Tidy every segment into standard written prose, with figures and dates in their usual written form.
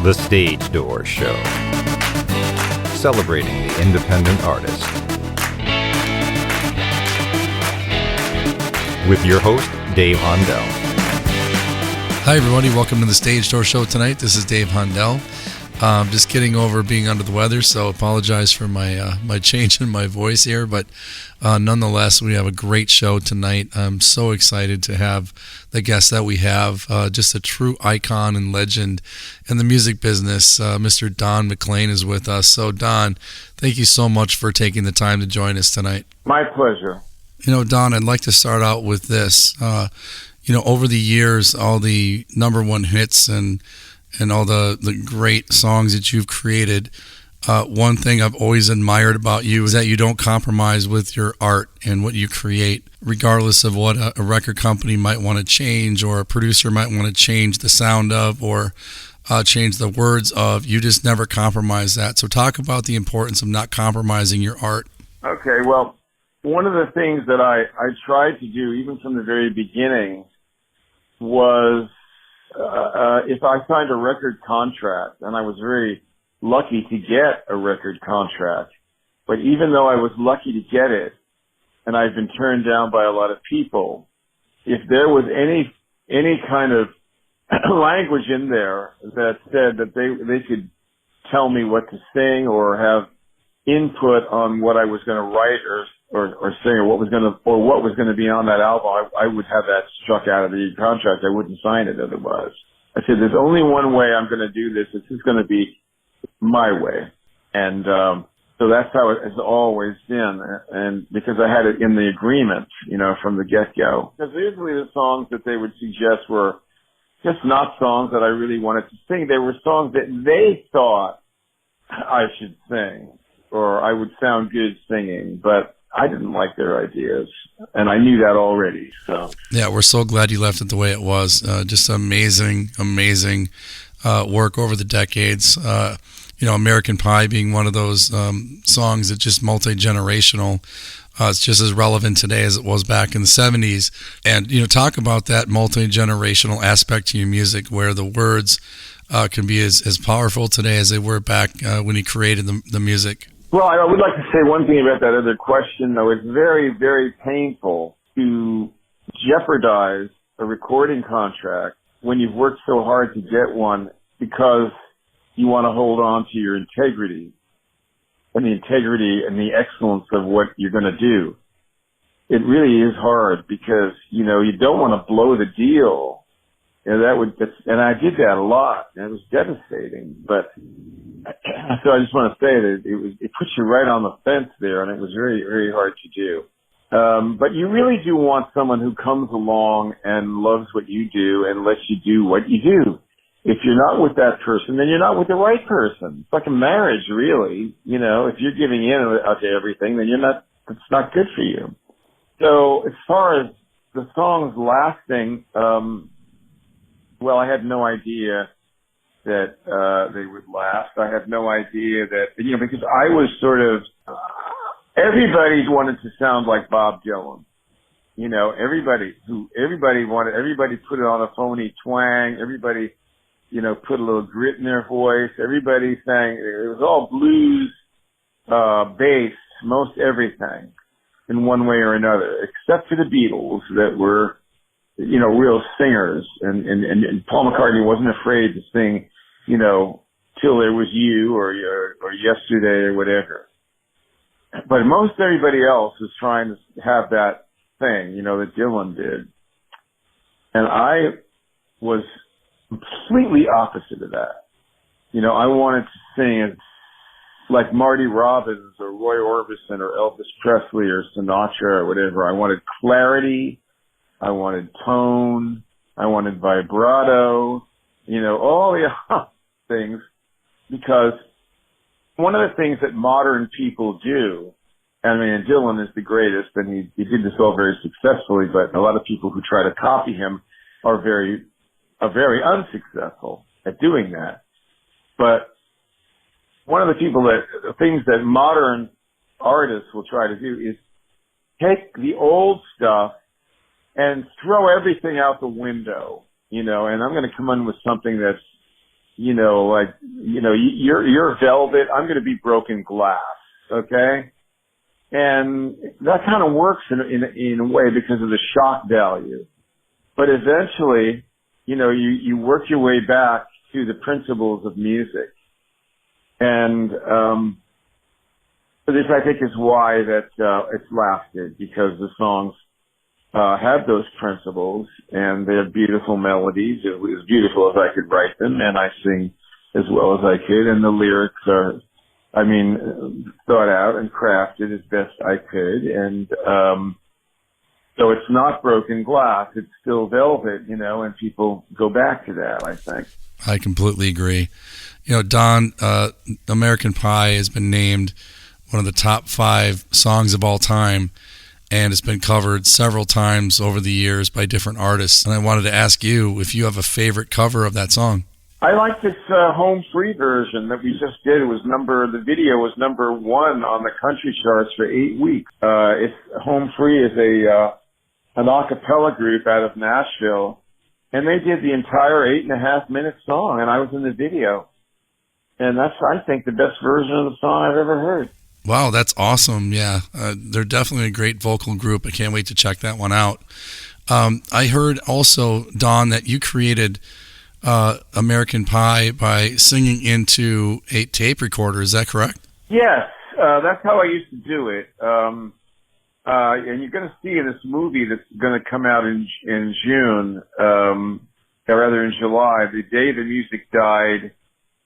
The Stage Door Show, celebrating the independent artist. With your host, Dave Hondel. Hi, everybody. Welcome to the Stage Door Show tonight. This is Dave Hondel. Just getting over being under the weather, so apologize for my change in my voice here. But nonetheless, we have a great show tonight. I'm so excited to have the guest that we have, just a true icon and legend in the music business. Mr. Don McLean is with us. So, Don, thank you so much for taking the time to join us tonight. My pleasure. You know, Don, I'd like to start out with this. Over the years, all the number one hits and all the great songs that you've created, one thing I've always admired about you is that you don't compromise with your art and what you create, regardless of what a record company might want to change or a producer might want to change the sound of or change the words of. You just never compromise that. So talk about the importance of not compromising your art. Okay, well, one of the things that I tried to do, even from the very beginning, was if I signed a record contract, and I was very lucky to get a record contract, but even though I was lucky to get it, and I've been turned down by a lot of people, if there was any kind of language in there that said that they could tell me what to sing or have input on what I was going to write or sing or what was going to be on that album, I would have that struck out of the contract. I wouldn't sign it otherwise. I said, there's only one way I'm going to do this. This is going to be my way. And so that's how it has always been. And because I had it in the agreement, from the get-go. Because usually the songs that they would suggest were just not songs that I really wanted to sing. They were songs that they thought I should sing or I would sound good singing, but I didn't like their ideas, and I knew that already. So yeah, we're so glad you left it the way it was. Just amazing work over the decades. American Pie being one of those songs that's just multi-generational. It's just as relevant today as it was back in the 70s. And, talk about that multi-generational aspect to your music where the words can be as powerful today as they were back when you created the music. Well, I would like to say one thing about that other question, though. It's very, very painful to jeopardize a recording contract when you've worked so hard to get one because you want to hold on to your integrity and the excellence of what you're going to do. It really is hard because, you don't want to blow the deal. And I did that a lot, and it was devastating. But so I just want to say that it puts you right on the fence there, and it was very, very hard to do. But you really do want someone who comes along and loves what you do and lets you do what you do. If you're not with that person, then you're not with the right person. It's like a marriage, really. If you're giving in to everything, then it's not good for you. So as far as the songs lasting, well, I had no idea that they would last. I had no idea that, because I was sort of, everybody wanted to sound like Bob Dylan. Everybody put it on a phony twang. Everybody, put a little grit in their voice. Everybody sang, it was all blues, based, most everything in one way or another, except for the Beatles that were, real singers. And Paul McCartney wasn't afraid to sing, Till There Was You or Yesterday or whatever. But most everybody else was trying to have that thing, that Dylan did. And I was completely opposite of that. I wanted to sing like Marty Robbins or Roy Orbison or Elvis Presley or Sinatra or whatever. I wanted clarity. I wanted tone. I wanted vibrato, all the things, because one of the things that modern people do, and Dylan is the greatest, and he did this all very successfully, but a lot of people who try to copy him are very unsuccessful at doing that. But one of the things that modern artists will try to do is take the old stuff and throw everything out the window, and I'm going to come in with something that's like, you're velvet. I'm going to be broken glass. Okay. And that kind of works in a way because of the shock value. But eventually, you work your way back to the principles of music. And, this, I think, is why that, it's lasted, because the songs, have those principles, and they have beautiful melodies. It was as beautiful as I could write them, and I sing as well as I could, and the lyrics are, thought out and crafted as best I could, and so it's not broken glass, it's still velvet, and people go back to that, I think. I completely agree. Don, American Pie has been named one of the top 5 songs of all time, and it's been covered several times over the years by different artists. And I wanted to ask you if you have a favorite cover of that song. I like this home free version that we just did. The video was number 1 on the country charts for 8 weeks. It's Home Free is an a cappella group out of Nashville, and they did the entire 8.5-minute song, and I was in the video. And that's, I think, the best version of the song I've ever heard. Wow, that's awesome. Yeah, they're definitely a great vocal group. I can't wait to check that one out. I heard also, Don, that you created American Pie by singing into a tape recorder. Is that correct? Yes, that's how I used to do it. And you're going to see in this movie that's going to come out in June, or rather in July, the day the music died,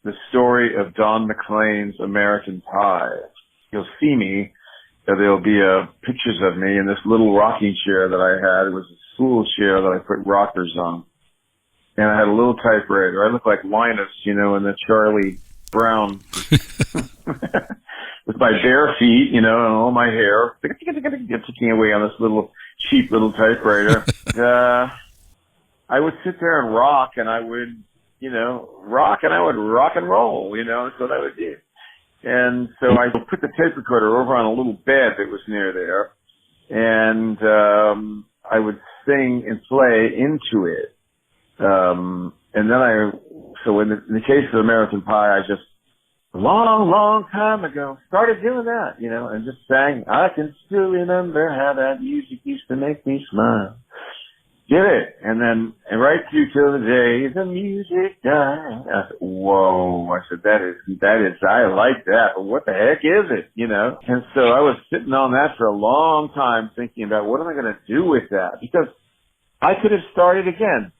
the story of Don McLean's American Pie. You'll see me. There'll be pictures of me in this little rocking chair that I had. It was a school chair that I put rockers on. And I had a little typewriter. I looked like Linus, in the Charlie Brown with my bare feet, and all my hair ticking away on this cheap little typewriter. I would sit there and rock, and I would, rock and roll, that's what I would do. And so I put the tape recorder over on a little bed that was near there, and I would sing and play into it. And then so in the case of American Pie, I just, a long, long time ago, started doing that, and just sang, I can still remember how that music used to make me smile. Did it. And then, right through till the day the music died. I said, whoa. I said, that is, I like that, but what the heck is it, And so I was sitting on that for a long time thinking about what am I going to do with that? Because I could have started again.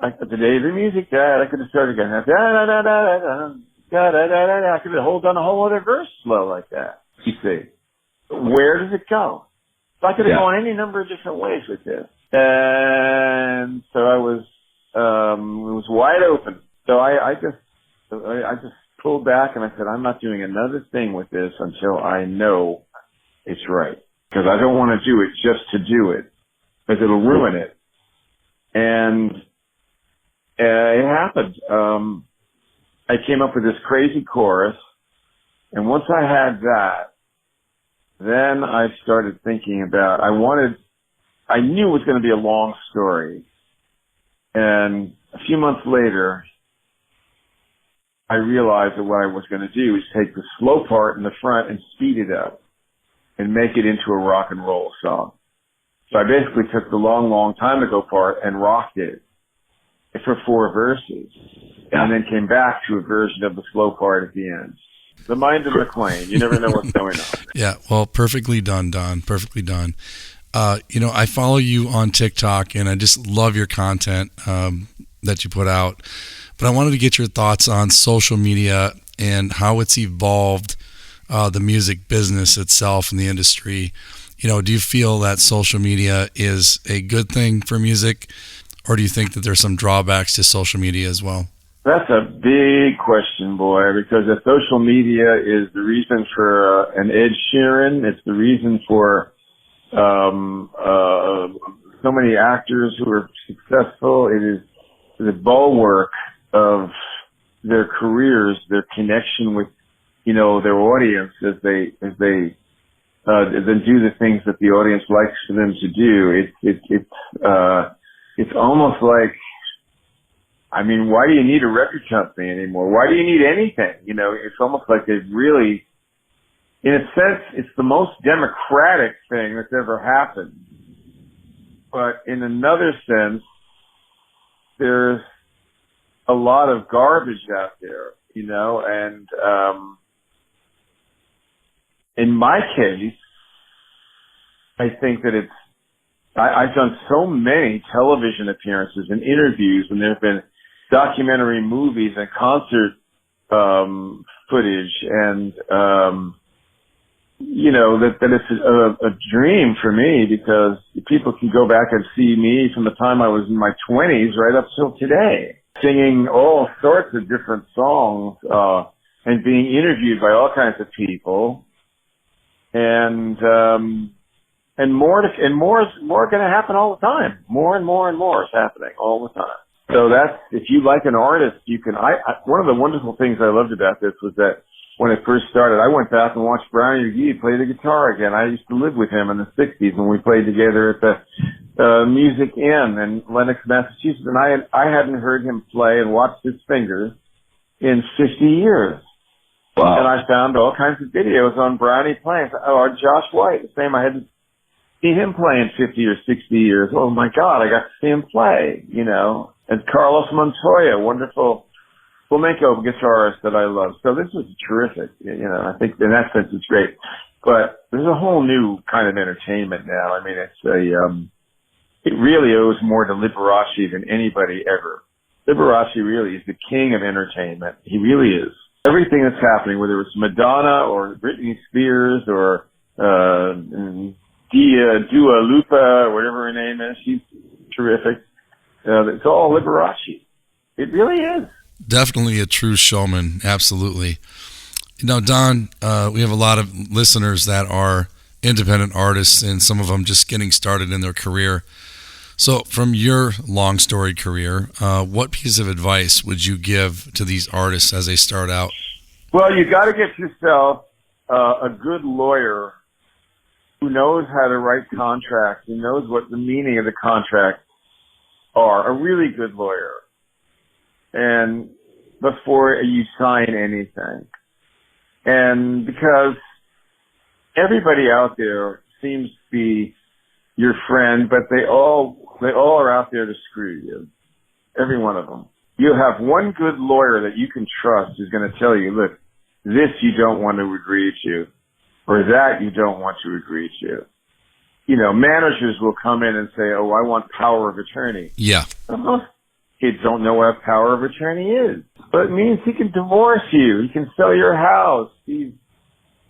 Like the day the music died, I could have started again. I could have done a whole other verse slow like that. You see, where does it go? So I could have gone any number of different ways with this, and so I was, it was wide open. So I just pulled back and I said, I'm not doing another thing with this until I know it's right, because I don't want to do it just to do it, because it'll ruin it. And it happened. I came up with this crazy chorus, and once I had that, then I started thinking about, I knew it was going to be a long story. And a few months later, I realized that what I was going to do is take the slow part in the front and speed it up and make it into a rock and roll song. So I basically took the long, long time ago part and rocked it for 4 verses, and then came back to a version of the slow part at the end. The mind of McLean. You never know what's going on. Yeah, well, perfectly done, Don. Perfectly done. I follow you on TikTok, and I just love your content that you put out. But I wanted to get your thoughts on social media and how it's evolved the music business itself and the industry. Do you feel that social media is a good thing for music, or do you think that there's some drawbacks to social media as well? That's a big question, boy, because if social media is the reason for an Ed Sheeran, it's the reason for so many actors who are successful. It is the bulwark of their careers, their connection with, their audience as they then do the things that the audience likes for them to do. It's almost like, I mean, why do you need a record company anymore? Why do you need anything? You know, it's almost like they've really, in a sense, it's the most democratic thing that's ever happened. But in another sense, there's a lot of garbage out there, you know, and in my case, I think that I've done so many television appearances and interviews, and there have been documentary movies and concert footage, and you know, that it's a dream for me, because people can go back and see me from the time I was in my 20s right up till today, singing all sorts of different songs, and being interviewed by all kinds of people. And more going to happen all the time. More and more and more is happening all the time. So that's, if you like an artist, you can, one of the wonderful things I loved about this was that when it first started, I went back and watched Brownie McGhee play the guitar again. I used to live with him in the 60s when we played together at the Music Inn in Lenox, Massachusetts. And I hadn't heard him play and watched his fingers in 50 years. Wow. And I found all kinds of videos on Brownie playing. Oh, Josh White, the same. I hadn't seen him play in 50 or 60 years. Oh my God, I got to see him play, you know. And Carlos Montoya, wonderful flamenco guitarist that I love. So this was terrific. You know, I think in that sense it's great. But there's a whole new kind of entertainment now. I mean, it really owes more to Liberace than anybody ever. Liberace really is the king of entertainment. He really is. Everything that's happening, whether it's Madonna or Britney Spears or Dua Lipa, or whatever her name is, she's terrific. It's all Liberace. It really is. Definitely a true showman. Absolutely. You know, Don, we have a lot of listeners that are independent artists, and some of them just getting started in their career. So from your long storied career, what piece of advice would you give to these artists as they start out? Well, you got to get yourself a good lawyer who knows how to write contracts, who knows what the meaning of the contract are, a really good lawyer. And before you sign anything. And because everybody out there seems to be your friend, but they all are out there to screw you. Every one of them. You have one good lawyer that you can trust who's going to tell you, look, this you don't want to agree to, or that you don't want to agree to. You know, managers will come in and say, oh, I want power of attorney. Yeah. Most kids don't know what power of attorney is. But it means he can divorce you. He can sell your house. He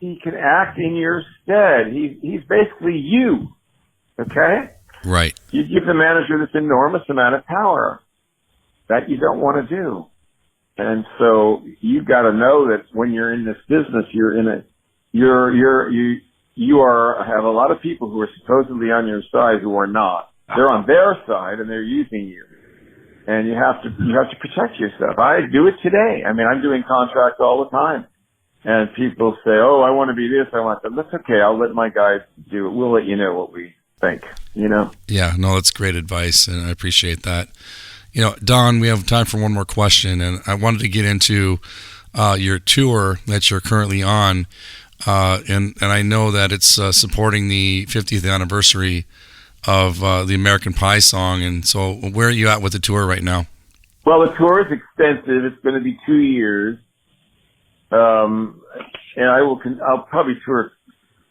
can act in your stead. He's basically you. Okay? Right. You give the manager this enormous amount of power that you don't want to do. And so you've got to know that when you're in this business, you have a lot of people who are supposedly on your side who are not. They're on their side and they're using you. And you have to protect yourself. I do it today. I mean, I'm doing contracts all the time. And people say, oh, I want to be this, I want that. That's okay. I'll let my guys do it. We'll let you know what we think, you know? Yeah, no, that's great advice, and I appreciate that. You know, Don, we have time for one more question, and I wanted to get into your tour that you're currently on, and I know that it's supporting the 50th anniversary of the American Pie song, and so where are you at with the tour right now? Well, the tour is extensive. It's going to be 2 years, and I'll probably tour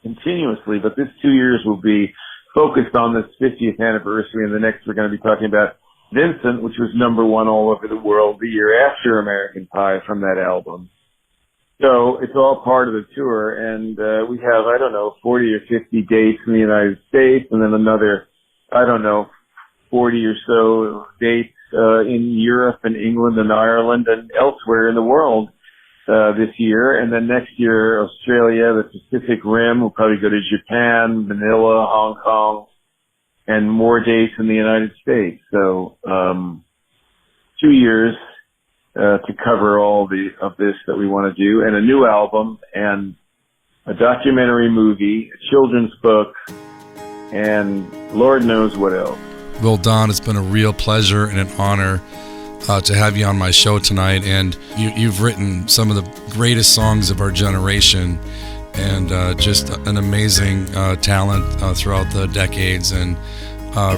continuously, but this 2 years will be focused on this 50th anniversary, and the next we're going to be talking about Vincent, which was #1 all over the world the year after American Pie from that album. So it's all part of the tour, and we have, 40 or 50 dates in the United States, and then another, 40 or so dates in Europe and England and Ireland and elsewhere in the world this year. And then next year, Australia, the Pacific Rim, we'll probably go to Japan, Manila, Hong Kong, and more dates in the United States. So 2 years to cover all of this that we want to do, and a new album, and a documentary movie, a children's book, and Lord knows what else. Well, Don, it's been a real pleasure and an honor to have you on my show tonight. And you've written some of the greatest songs of our generation, and just an amazing talent throughout the decades. And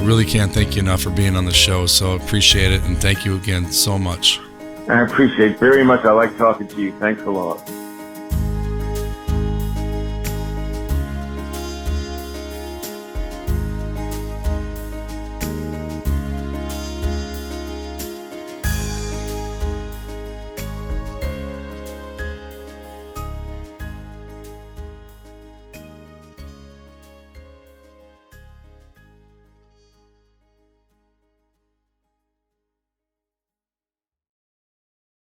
really can't thank you enough for being on the show. So appreciate it, and thank you again so much. I appreciate it very much. I like talking to you. Thanks a lot.